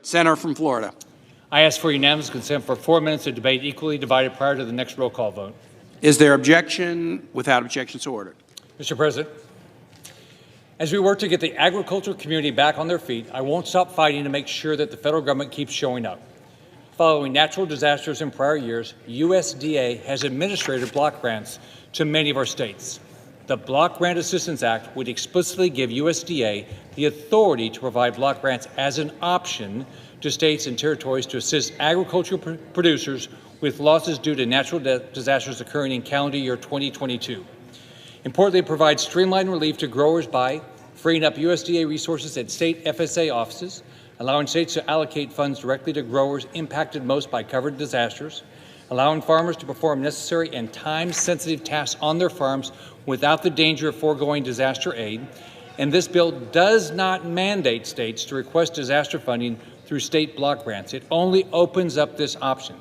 Senator from Florida. I ask for unanimous consent for 4 minutes of debate equally divided prior to the next roll call vote. Is there objection? Without objection, so ordered. Mr. President, as we work to get the agricultural community back on their feet, I won't stop fighting to make sure that the federal government keeps showing up. Following natural disasters in prior years, USDA has administered block grants to many of our states. The Block Grant Assistance Act would explicitly give USDA the authority to provide block grants as an option to states and territories to assist agricultural producers with losses due to natural disasters occurring in calendar year 2022. Importantly, it provides streamlined relief to growers by freeing up USDA resources at state FSA offices, allowing states to allocate funds directly to growers impacted most by covered disasters, allowing farmers to perform necessary and time-sensitive tasks on their farms without the danger of foregoing disaster aid. And this bill does not mandate states to request disaster funding through state block grants. It only opens up this option.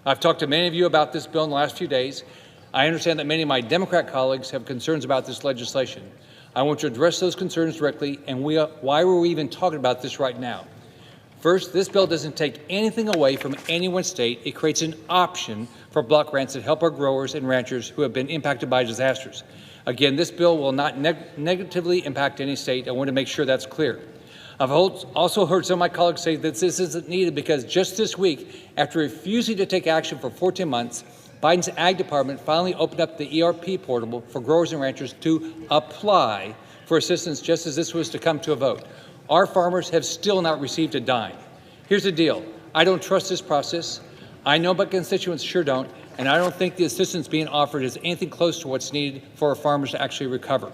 I've talked to many of you about this bill in the last few days. I understand that many of my Democrat colleagues have concerns about this legislation. I want to address those concerns directly and why were we even talking about this right now? First, this bill doesn't take anything away from any one state. It creates an option for block grants that help our growers and ranchers who have been impacted by disasters. Again, this bill will not negatively impact any state. I want to make sure that's clear. I've also heard some of my colleagues say that this isn't needed because just this week, after refusing to take action for 14 months, Biden's Ag Department finally opened up the ERP portal for growers and ranchers to apply for assistance just as this was to come to a vote. Our farmers have still not received a dime. Here's the deal. I don't trust this process. I know my constituents sure don't, and I don't think the assistance being offered is anything close to what's needed for our farmers to actually recover.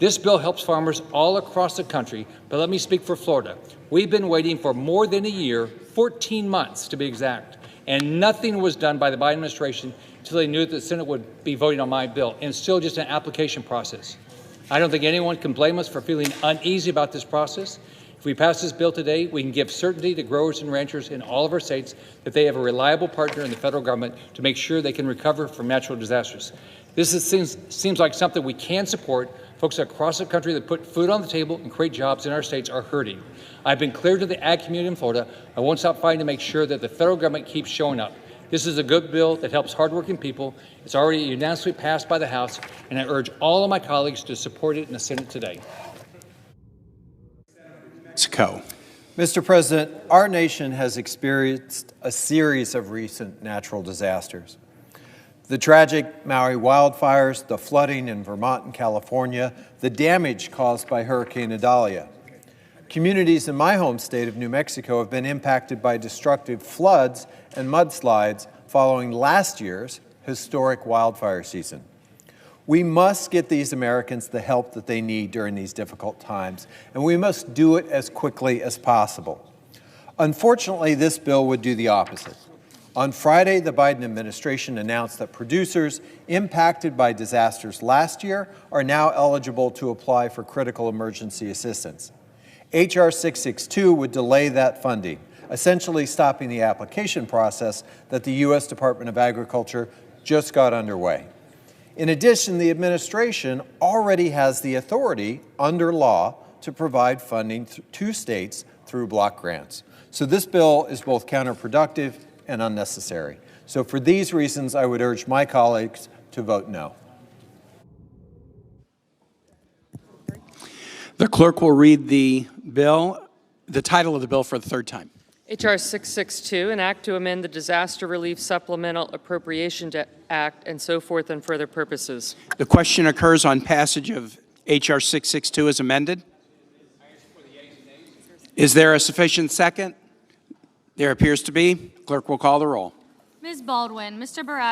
This bill helps farmers all across the country, but let me speak for Florida. We've been waiting for more than a year, 14 months to be exact, and nothing was done by the Biden administration until they knew that the Senate would be voting on my bill, and it's still just an application process. I don't think anyone can blame us for feeling uneasy about this process. If we pass this bill today, we can give certainty to growers and ranchers in all of our states that they have a reliable partner in the federal government to make sure they can recover from natural disasters. This seems like something we can support. Folks across the country that put food on the table and create jobs in our states are hurting. I've been clear to the ag community in Florida. I won't stop fighting to make sure that the federal government keeps showing up. This is a good bill that helps hardworking people. It's already unanimously passed by the House, and I urge all of my colleagues to support it in the Senate today. Mr. President, our nation has experienced a series of recent natural disasters. The tragic Maui wildfires, the flooding in Vermont and California, the damage caused by Hurricane Idalia. Communities in my home state of New Mexico have been impacted by destructive floods and mudslides following last year's historic wildfire season. We must get these Americans the help that they need during these difficult times, and we must do it as quickly as possible. Unfortunately, this bill would do the opposite. On Friday, the Biden administration announced that producers impacted by disasters last year are now eligible to apply for critical emergency assistance. H.R. 662 would delay that funding, essentially stopping the application process that the U.S. Department of Agriculture just got underway. In addition, the administration already has the authority under law to provide funding to states through block grants. So this bill is both counterproductive and unnecessary. So for these reasons, I would urge my colleagues to vote no. The clerk will read the title of the bill for the third time. H.R. 662, an act to amend the Disaster Relief Supplemental Appropriation Act and so forth and further purposes. The question occurs on passage of H.R. 662 as amended. Is there a sufficient second? There appears to be. Clerk will call the roll. Ms. Baldwin, Mr. Barratt.